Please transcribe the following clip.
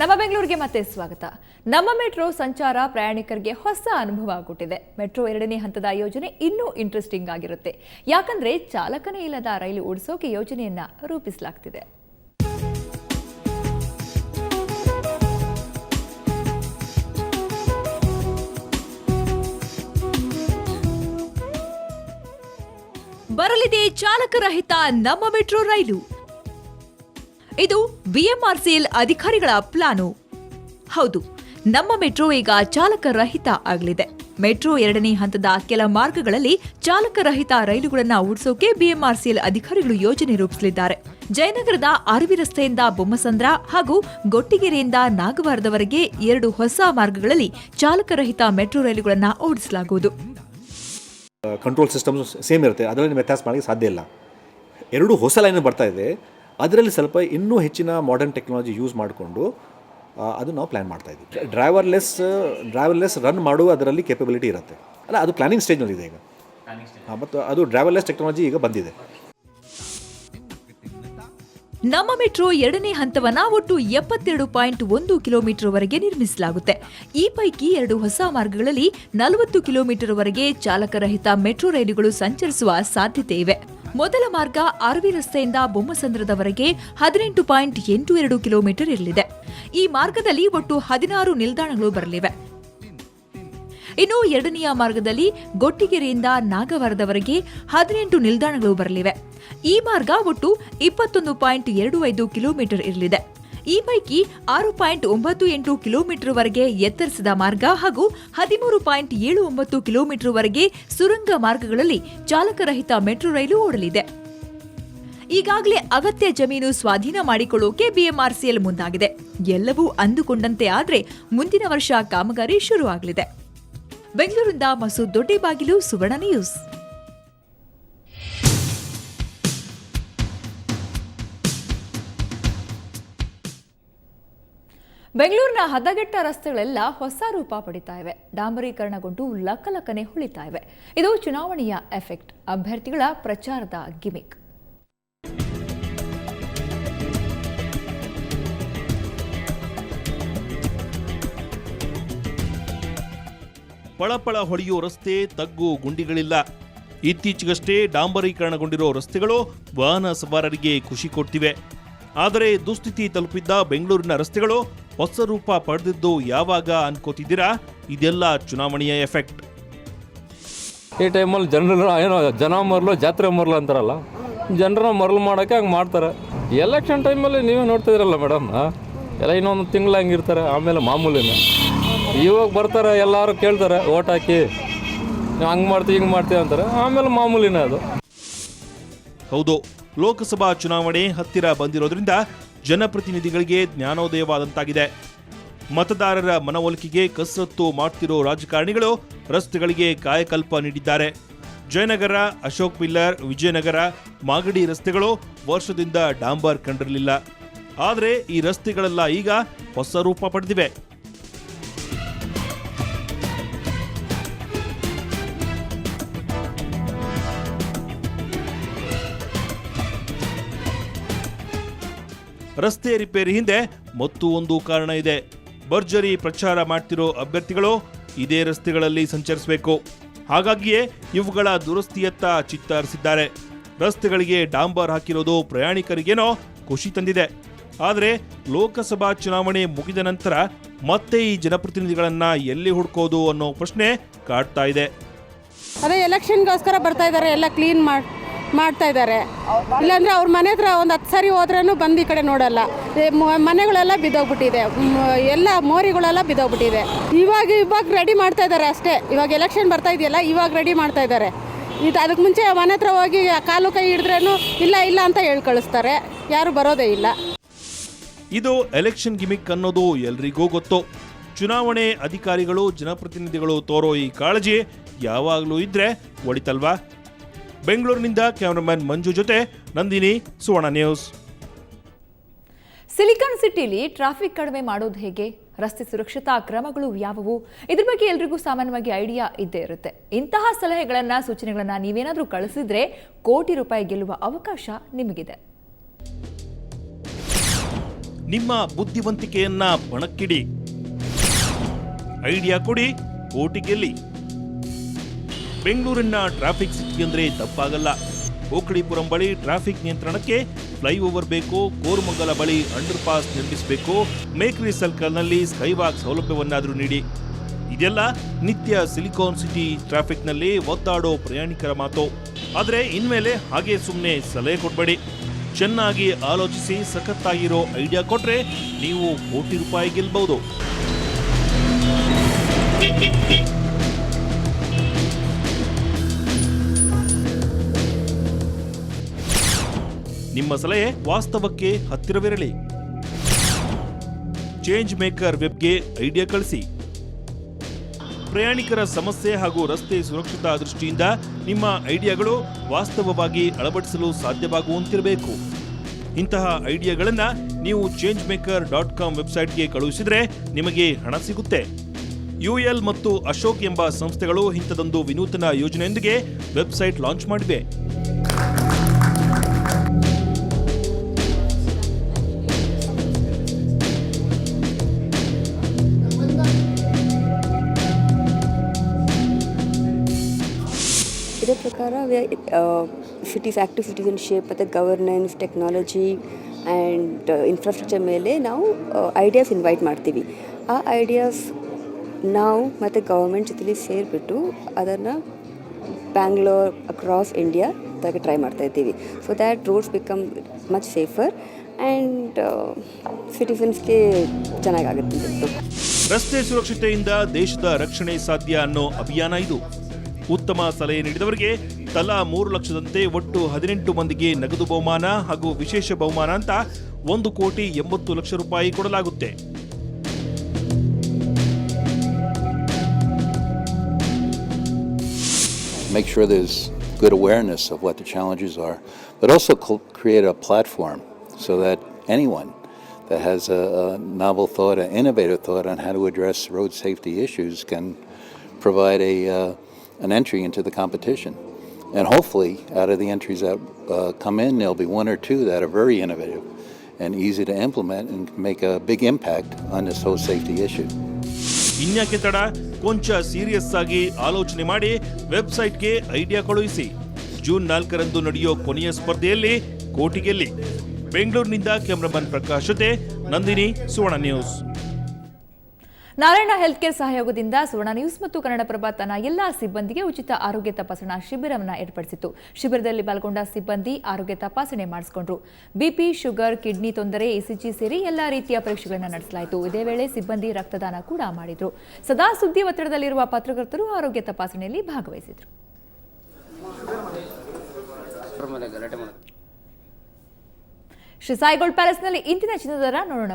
ನಮ್ಮ ಬೆಂಗಳೂರಿಗೆ ಮತ್ತೆ ಸ್ವಾಗತ. ನಮ್ಮ ಮೆಟ್ರೋ ಸಂಚಾರ ಪ್ರಯಾಣಿಕರಿಗೆ ಹೊಸ ಅನುಭವ ಕೊಟ್ಟಿದೆ. ಮೆಟ್ರೋ 2ನೇ ಹಂತದ ಯೋಜನೆ ಇನ್ನೂ ಇಂಟ್ರೆಸ್ಟಿಂಗ್ ಆಗಿರುತ್ತೆ. ಯಾಕಂದ್ರೆ ಚಾಲಕನೇ ಇಲ್ಲದ ರೈಲು ಓಡಿಸೋಕೆ ಯೋಜನೆಯನ್ನ ರೂಪಿಸಲಾಗ್ತಿದೆ. ಬರಲಿದೆ ಚಾಲಕರಹಿತ ನಮ್ಮ ಮೆಟ್ರೋ ರೈಲು. ಇದು ಬಿಎಂಆರ್ಸಿಎಲ್ ಅಧಿಕಾರಿಗಳ ಪ್ಲಾನು. ಹೌದು, ನಮ್ಮ ಮೆಟ್ರೋ ಈಗ ಚಾಲಕರಹಿತ ಆಗಲಿದೆ. ಮೆಟ್ರೋ 2ನೇ ಹಂತದ ಕೆಲ ಮಾರ್ಗಗಳಲ್ಲಿ ಚಾಲಕರಹಿತ ರೈಲುಗಳನ್ನು ಓಡಿಸೋಕೆ ಬಿಎಂಆರ್ಸಿಎಲ್ ಅಧಿಕಾರಿಗಳು ಯೋಜನೆ ರೂಪಿಸಲಿದ್ದಾರೆ. ಜಯನಗರದ ಆರ್ವಿ ರಸ್ತೆಯಿಂದ ಬೊಮ್ಮಸಂದ್ರ ಹಾಗೂ ಗೊಟ್ಟಿಗೆರೆಯಿಂದ ನಾಗವಾರದವರೆಗೆ 2 ಹೊಸ ಮಾರ್ಗಗಳಲ್ಲಿ ಚಾಲಕರಹಿತ ಮೆಟ್ರೋ ರೈಲುಗಳನ್ನು ಓಡಿಸಲಾಗುವುದು. ಕಂಟ್ರೋಲ್ ಸಿಸ್ಟಮ್ ಸೇಮ್ ಇರುತ್ತೆ, ಅದರಲ್ಲಿ ವ್ಯತ್ಯಾಸ ಮಾಡಲಿಕ್ಕೆ ಸಾಧ್ಯ ಇಲ್ಲ. 2 ಹೊಸ ಲೈನ್ ಬರ್ತಾ ಇದೆ, ಅದರಲ್ಲಿ ಸ್ವಲ್ಪ ಇನ್ನೂ ಹೆಚ್ಚಿನ ಮಾಡರ್ನ್ ಟೆಕ್ನಾಲಜಿ ಯೂಸ್ ಮಾಡಿಕೊಂಡು ಅದು ನಾವು ಪ್ಲ್ಯಾನ್ ಮಾಡ್ತಾ ಇದ್ದೀವಿ. ಡ್ರೈವರ್ಲೆಸ್ ರನ್ ಮಾಡುವ ಅದರಲ್ಲಿ ಕೇಪಬಿಲಿಟಿ ಇರುತ್ತೆ ಅಲ್ಲ, ಅದು ಪ್ಲಾನಿಂಗ್ ಸ್ಟೇಜ್ನಲ್ಲಿದೆ ಈಗ. ಮತ್ತು ಅದು ಡ್ರೈವರ್ಲೆಸ್ ಟೆಕ್ನಾಲಜಿ ಈಗ ಬಂದಿದೆ. ನಮ್ಮ ಮೆಟ್ರೋ 2ನೇ ಹಂತವನ್ನ ಒಟ್ಟು 72.1 ಕಿಲೋಮೀಟರ್ ವರೆಗೆ ನಿರ್ಮಿಸಲಾಗುತ್ತೆ. ಈ ಪೈಕಿ 2 ಹೊಸ ಮಾರ್ಗಗಳಲ್ಲಿ 40 ಕಿಲೋಮೀಟರ್ ವರೆಗೆ ಚಾಲಕರಹಿತ ಮೆಟ್ರೋ ರೈಲುಗಳು ಸಂಚರಿಸುವ ಸಾಧ್ಯತೆ ಇವೆ. ಮೊದಲ ಮಾರ್ಗ ಆರ್ವಿ ರಸ್ತೆಯಿಂದ ಬೊಮ್ಮಸಂದ್ರದವರೆಗೆ 18.82 ಕಿಲೋಮೀಟರ್ ಇರಲಿದೆ. ಈ ಮಾರ್ಗದಲ್ಲಿ ಒಟ್ಟು 16 ನಿಲ್ದಾಣಗಳು ಬರಲಿವೆ. ಇನ್ನು 2ನೇ ಮಾರ್ಗದಲ್ಲಿ ಗೊಟ್ಟಿಗೆರೆಯಿಂದ ನಾಗವಾರದವರೆಗೆ 18 ನಿಲ್ದಾಣಗಳು ಬರಲಿವೆ. ಈ ಮಾರ್ಗ ಒಟ್ಟು 21.25 ಕಿಲೋಮೀಟರ್ ಇರಲಿದೆ. ಈ ಪೈಕಿ 6.98 ಕಿಲೋಮೀಟರ್ ವರೆಗೆ ಎತ್ತರಿಸಿದ ಮಾರ್ಗ ಹಾಗೂ 13.79 ಕಿಲೋಮೀಟರ್ ವರೆಗೆ ಸುರಂಗ ಮಾರ್ಗಗಳಲ್ಲಿ ಚಾಲಕರಹಿತ ಮೆಟ್ರೋ ರೈಲು ಓಡಲಿದೆ. ಈಗಾಗಲೇ ಅಗತ್ಯ ಜಮೀನು ಸ್ವಾಧೀನ ಮಾಡಿಕೊಳ್ಳೋಕೆ ಬಿಎಂಆರ್ಸಿಎಲ್ ಮುಂದಾಗಿದೆ. ಎಲ್ಲವೂ ಅಂದುಕೊಂಡಂತೆ ಆದ್ರೆ ಮುಂದಿನ ವರ್ಷ ಕಾಮಗಾರಿ ಶುರುವಾಗಲಿದೆ. ಬೆಂಗಳೂರಿನಿಂದ ಮಸೂದ್ ದೊಡ್ಡಬಾಗಿಲು, ಸುವರ್ಣ ನ್ಯೂಸ್. ಬೆಂಗಳೂರಿನ ಹದಗೆಟ್ಟ ರಸ್ತೆಗಳೆಲ್ಲ ಹೊಸ ರೂಪ ಪಡಿತಾ ಇವೆ. ಡಾಂಬರೀಕರಣಗೊಂಡು ಲಕ್ಕಲಕ್ಕನೆ ಹೊಳಿತಾ ಇವೆ. ಇದು ಚುನಾವಣೆಯ ಎಫೆಕ್ಟ್, ಅಭ್ಯರ್ಥಿಗಳ ಪ್ರಚಾರದ ಗಿಮಿಕ್. ಪಳಪಳ ಹೊಳೆಯೋ ರಸ್ತೆ, ತಗ್ಗು ಗುಂಡಿಗಳಿಲ್ಲ. ಇತ್ತೀಚೆಗಷ್ಟೇ ಡಾಂಬರೀಕರಣಗೊಂಡಿರೋ ರಸ್ತೆಗಳು ವಾಹನ ಸವಾರರಿಗೆ ಖುಷಿ ಕೊಡ್ತಿವೆ. ಆದರೆ ದುಸ್ಥಿತಿ ತಲುಪಿದ್ದ ಬೆಂಗಳೂರಿನ ರಸ್ತೆಗಳು ಹೊಸ ರೂಪ ಪಡೆದಿದ್ದು ಯಾವಾಗ ಅನ್ಕೋತಿದ್ದೀರಾ? ಇದೆಲ್ಲ ಚುನಾವಣೆಯ ಎಫೆಕ್ಟ್. ಈ ಟೈಮಲ್ಲಿ ಜನ ಮರಲು ಜಾತ್ರೆ ಮರಲು ಅಂತಾರಲ್ಲ, ಜನರ ಮರಲು ಮಾಡೋಕ್ಕೆ ಹಂಗೆ ಮಾಡ್ತಾರೆ. ಎಲೆಕ್ಷನ್ ಟೈಮಲ್ಲಿ ನೀವೇ ನೋಡ್ತಿದ್ರಲ್ಲ ಮೇಡಮ್, ಎಲ್ಲ ಇನ್ನೊಂದು ತಿಂಗಳು ಹಂಗಿರ್ತಾರೆ. ಆಮೇಲೆ ಮಾಮೂಲಿನ ಇವಾಗ ಬರ್ತಾರೆ, ಎಲ್ಲರೂ ಕೇಳ್ತಾರೆ ಓಟ್ ಹಾಕಿ, ನೀವು ಹಂಗೆ ಮಾಡ್ತೀವಿ ಹಿಂಗೆ ಮಾಡ್ತೀವಿ ಅಂತಾರೆ. ಆಮೇಲೆ ಮಾಮೂಲಿನ ಅದು. ಹೌದು, ಲೋಕಸಭಾ ಚುನಾವಣೆ ಹತ್ತಿರ ಬಂದಿರೋದ್ರಿಂದ ಜನಪ್ರತಿನಿಧಿಗಳಿಗೆ ಜ್ಞಾನೋದಯವಾದಂತಾಗಿದೆ. ಮತದಾರರ ಮನವೊಲಿಕೆಗೆ ಕಸರತ್ತು ಮಾಡ್ತಿರೋ ರಾಜಕಾರಣಿಗಳು ರಸ್ತೆಗಳಿಗೆ ಕಾಯಕಲ್ಪ ನೀಡಿದ್ದಾರೆ. ಜಯನಗರ, ಅಶೋಕ್ ಪಿಲ್ಲರ್, ವಿಜಯನಗರ, ಮಾಗಡಿ ರಸ್ತೆಗಳು ವರ್ಷದಿಂದ ಡಾಂಬರ್ ಕಂಡಿರಲಿಲ್ಲ. ಆದರೆ ಈ ರಸ್ತೆಗಳೆಲ್ಲ ಈಗ ಹೊಸ ರೂಪ ಪಡೆದಿವೆ. ರಸ್ತೆ ರಿಪೇರಿ ಹಿಂದೆ ಮತ್ತು ಒಂದು ಕಾರಣ ಇದೆ. ಭರ್ಜರಿ ಪ್ರಚಾರ ಮಾಡ್ತಿರೋ ಅಭ್ಯರ್ಥಿಗಳು ಇದೇ ರಸ್ತೆಗಳಲ್ಲಿ ಸಂಚರಿಸಬೇಕು. ಹಾಗಾಗಿಯೇ ಇವುಗಳ ದುರಸ್ತಿಯತ್ತ ಚಿತ್ತ ಹರಿಸಿದ್ದಾರೆ. ರಸ್ತೆಗಳಿಗೆ ಡಾಂಬರ್ ಹಾಕಿರೋದು ಪ್ರಯಾಣಿಕರಿಗೇನೋ ಖುಷಿ ತಂದಿದೆ. ಆದರೆ ಲೋಕಸಭಾ ಚುನಾವಣೆ ಮುಗಿದ ನಂತರ ಮತ್ತೆ ಈ ಜನಪ್ರತಿನಿಧಿಗಳನ್ನ ಎಲ್ಲಿ ಹುಡುಕೋದು ಅನ್ನೋ ಪ್ರಶ್ನೆ ಕಾಡ್ತಾ ಇದೆ. ಅದೇ ಎಲೆಕ್ಷನ್ಗೋಸ್ಕರ ಬರ್ತಾ ಇದ್ದಾರೆ, ಎಲ್ಲ ಕ್ಲೀನ್ ಮಾಡ್ತಾ ಇದ್ದಾರೆ. ಇಲ್ಲಾಂದರೆ ಅವ್ರ ಮನೆ ಹತ್ರ ಒಂದು 10 ಸರಿ ಹೋದ್ರೂ ಬಂದು ಈ ಕಡೆ ನೋಡಲ್ಲ. ಮನೆಗಳೆಲ್ಲ ಬಿದ್ದೋಗ್ಬಿಟ್ಟಿದೆ, ಎಲ್ಲ ಮೋರಿಗಳೆಲ್ಲ ಬಿದ್ದೋಗ್ಬಿಟ್ಟಿದೆ. ಇವಾಗ ರೆಡಿ ಮಾಡ್ತಾ ಇದ್ದಾರೆ ಅಷ್ಟೇ. ಇವಾಗ ಎಲೆಕ್ಷನ್ ಬರ್ತಾ ಇದೆಯಲ್ಲ, ಇವಾಗ ರೆಡಿ ಮಾಡ್ತಾ ಇದ್ದಾರೆ. ಇದು ಅದಕ್ಕೆ ಮುಂಚೆ ಮನೆ ಹತ್ರ ಹೋಗಿ ಕಾಲು ಕೈ ಹಿಡಿದ್ರೇನು ಇಲ್ಲ ಅಂತ ಹೇಳಿ ಕಳಿಸ್ತಾರೆ. ಯಾರು ಬರೋದೇ ಇಲ್ಲ. ಇದು ಎಲೆಕ್ಷನ್ ಗಿಮಿಕ್ ಅನ್ನೋದು ಎಲ್ರಿಗೂ ಗೊತ್ತು. ಚುನಾವಣೆ ಅಧಿಕಾರಿಗಳು ಜನಪ್ರತಿನಿಧಿಗಳು ತೋರೋ ಈ ಕಾಳಜಿ ಯಾವಾಗಲೂ ಇದ್ರೆ ಒಳಿತಲ್ವಾ? ಬೆಂಗಳೂರಿನಿಂದ ಕ್ಯಾಮರಾಮನ್ ಮಂಜು ಜೊತೆ ನಂದಿನಿ, ಸುವರ್ಣ ನ್ಯೂಸ್. ಸಿಲಿಕಾನ್ ಸಿಟಿಲಿ ಟ್ರಾಫಿಕ್ ಕಡಿಮೆ ಮಾಡೋದು ಹೇಗೆ? ರಸ್ತೆ ಸುರಕ್ಷತಾ ಕ್ರಮಗಳು ಯಾವುವು? ಇದ್ರ ಬಗ್ಗೆ ಎಲ್ರಿಗೂ ಸಾಮಾನ್ಯವಾಗಿ ಐಡಿಯಾ ಇದ್ದೇ ಇರುತ್ತೆ. ಇಂತಹ ಸಲಹೆಗಳನ್ನ, ಸೂಚನೆಗಳನ್ನ ನೀವೇನಾದ್ರೂ ಕಳಿಸಿದ್ರೆ ಕೋಟಿ ರೂಪಾಯಿ ಗೆಲ್ಲುವ ಅವಕಾಶ ನಿಮಗಿದೆ. ನಿಮ್ಮ ಬುದ್ಧಿವಂತಿಕೆಯನ್ನ ಪಣಕ್ಕಿಡಿ. ಐಡಿಯಾ ಕೊಡಿ, ಕೋಟಿ ಗೆಲ್ಲಿ. ಬೆಂಗಳೂರಿನ ಟ್ರಾಫಿಕ್ ಸಿಟಿ ಅಂದ್ರೆ ತಪ್ಪಾಗಲ್ಲ. ಓಕಳಿಪುರಂ ಬಳಿ ಟ್ರಾಫಿಕ್ ನಿಯಂತ್ರಣಕ್ಕೆ ಫ್ಲೈಓವರ್ ಬೇಕು, ಕೋರಮಂಗಲ ಬಳಿ ಅಂಡರ್ ಪಾಸ್ ನಿರ್ಮಿಸಬೇಕು, ಮೇಕ್ರಿ ಸರ್ಕಲ್ನಲ್ಲಿ ಸ್ಕೈವಾಕ್ ಸೌಲಭ್ಯವನ್ನಾದರೂ ನೀಡಿ. ಇದೆಲ್ಲ ನಿತ್ಯ ಸಿಲಿಕಾನ್ ಸಿಟಿ ಟ್ರಾಫಿಕ್ನಲ್ಲಿ ಒದ್ದಾಡೋ ಪ್ರಯಾಣಿಕರ ಮಾತು. ಆದರೆ ಇನ್ಮೇಲೆ ಹಾಗೆ ಸುಮ್ಮನೆ ಸಲಹೆ ಕೊಡಬೇಡಿ. ಚೆನ್ನಾಗಿ ಆಲೋಚಿಸಿ ಸಖತ್ತಾಗಿರೋ ಐಡಿಯಾ ಕೊಟ್ರೆ ನೀವು ಕೋಟಿ ರೂಪಾಯಿ ಗೆಲ್ಬಹುದು. ನಿಮ್ಮ ಸಲಹೆ ವಾಸ್ತವಕ್ಕೆ ಹತ್ತಿರವಿರಲಿ. ಚೇಂಜ್ ಮೇಕರ್ ವೆಬ್ಗೆ ಐಡಿಯಾ ಕಳಿಸಿ. ಪ್ರಯಾಣಿಕರ ಸಮಸ್ಯೆ ಹಾಗೂ ರಸ್ತೆ ಸುರಕ್ಷತಾ ದೃಷ್ಟಿಯಿಂದ ನಿಮ್ಮ ಐಡಿಯಾಗಳು ವಾಸ್ತವವಾಗಿ ಅಳವಡಿಸಲು ಸಾಧ್ಯವಾಗುವಂತಿರಬೇಕು. ಇಂತಹ ಐಡಿಯಾಗಳನ್ನು ನೀವು changeMaker.com ವೆಬ್ಸೈಟ್ಗೆ ಕಳುಹಿಸಿದರೆ ನಿಮಗೆ ಹಣ ಸಿಗುತ್ತೆ. UL ಮತ್ತು ಅಶೋಕ್ ಎಂಬ ಸಂಸ್ಥೆಗಳು ಇಂಥದೊಂದು ವಿನೂತನ ಯೋಜನೆಯೊಂದಿಗೆ ವೆಬ್ಸೈಟ್ ಲಾಂಚ್ ಮಾಡಿವೆ. ಇದರ ಪ್ರಕಾರ ಸಿಟೀಸ್ ಆ್ಯಕ್ಟಿವ್ ಸಿಟಿಸನ್ಶಿಪ್ ಮತ್ತು ಗವರ್ನೆನ್ಸ್, ಟೆಕ್ನಾಲಜಿ ಆ್ಯಂಡ್ ಇನ್ಫ್ರಾಸ್ಟ್ರಕ್ಚರ್ ಮೇಲೆ ನಾವು ಐಡಿಯಾಸ್ ಇನ್ವೈಟ್ ಮಾಡ್ತೀವಿ. ಆ ಐಡಿಯಾಸ್ ನಾವು ಮತ್ತು ಗವರ್ಮೆಂಟ್ ಜೊತೆಲಿ ಸೇರಿಬಿಟ್ಟು ಅದನ್ನು ಬ್ಯಾಂಗ್ಳೂರ್ ಅಕ್ರಾಸ್ ಇಂಡಿಯಾ ತರಕ್ಕೆ ಟ್ರೈ ಮಾಡ್ತಾಯಿದ್ದೀವಿ. So that roads become much safer and ಸಿಟಿಸನ್ಸ್ಗೆ ಚೆನ್ನಾಗಾಗುತ್ತೆ. ರಸ್ತೆ ಸುರಕ್ಷತೆಯಿಂದ ದೇಶದ ರಕ್ಷಣೆ ಸಾಧ್ಯ ಅನ್ನೋ ಅಭಿಯಾನ ಇದು. ಉತ್ತಮ ಸಲಹೆ ನೀಡಿದವರಿಗೆ ತಲಾ 3 ಲಕ್ಷದಂತೆ ಒಟ್ಟು 18 ಮಂದಿಗೆ ನಗದು ಬಹುಮಾನ ಹಾಗೂ ವಿಶೇಷ ಬಹುಮಾನ ಅಂತ 1,80,00,000 ರೂಪಾಯಿ ಕೊಡಲಾಗುತ್ತೆ. Make sure there's good awareness of what the challenges are, but also create a platform so that anyone that has a novel thought, an innovative thought on how to address road safety issues can provide an entry into the competition. And hopefully, out of the entries that come in, there'll be 1 or 2 that are very innovative and easy to implement and make a big impact on this whole safety issue. ಇನ್ಯಾಕೆ ತಡ, ಕೊಂಚ serious ಆಗಿ ಆಲೋಚನೆ ಮಾಡಿ ವೆಬ್ಸೈಟ್ಗೆ idea ಕಳುಹಿಸಿ. June 4ರಂದು ನಡೆಯೋ ಕೊನೆಯ ಸ್ಪರ್ಧೆಯಲ್ಲಿ ಕೋಟಿ ಗೆಲ್ಲಿ. ಬೆಂಗಳೂರಿನಿಂದ ಕ್ಯಾಮರಾಮನ್ ಪ್ರಕಾಶ್ ಜೊತೆ ನಂದಿನಿ, ಸುವರ್ಣ ನ್ಯೂಸ್. ನಾರಾಯಣ ಹೆಲ್ತ್ ಕೇರ್ ಸಹಯೋಗದಿಂದ ಸುವರ್ಣ ನ್ಯೂಸ್ ಮತ್ತು ಕನ್ನಡಪ್ರಭ ತನ್ನ ಎಲ್ಲಾ ಸಿಬ್ಬಂದಿಗೆ ಉಚಿತ ಆರೋಗ್ಯ ತಪಾಸಣಾ ಶಿಬಿರವನ್ನು ಏರ್ಪಡಿಸಿತು. ಶಿಬಿರದಲ್ಲಿ ಪಾಲ್ಗೊಂಡ ಸಿಬ್ಬಂದಿ ಆರೋಗ್ಯ ತಪಾಸಣೆ ಮಾಡಿಸಿಕೊಂಡ್ರು. ಬಿಪಿ, ಶುಗರ್, ಕಿಡ್ನಿ ತೊಂದರೆ, ಇಸಿಜಿ ಸೇರಿ ಎಲ್ಲಾ ರೀತಿಯ ಪರೀಕ್ಷೆಗಳನ್ನು ನಡೆಸಲಾಯಿತು. ಇದೇ ವೇಳೆ ಸಿಬ್ಬಂದಿ ರಕ್ತದಾನ ಕೂಡ ಮಾಡಿದ್ರು. ಸದಾ ಸುದ್ದಿ ಒತ್ತಡದಲ್ಲಿರುವ ಪತ್ರಕರ್ತರು ಆರೋಗ್ಯ ತಪಾಸಣೆಯಲ್ಲಿ ಭಾಗವಹಿಸಿದ್ರು. ಶ್ರೀ ಸಾಯಿ ಗೋಲ್ಡ್ ಪ್ಯಾಲೇಸ್ನಲ್ಲಿ ಇಂದಿನ ಚಿನ್ನದ ದರ ನೋಡೋಣ.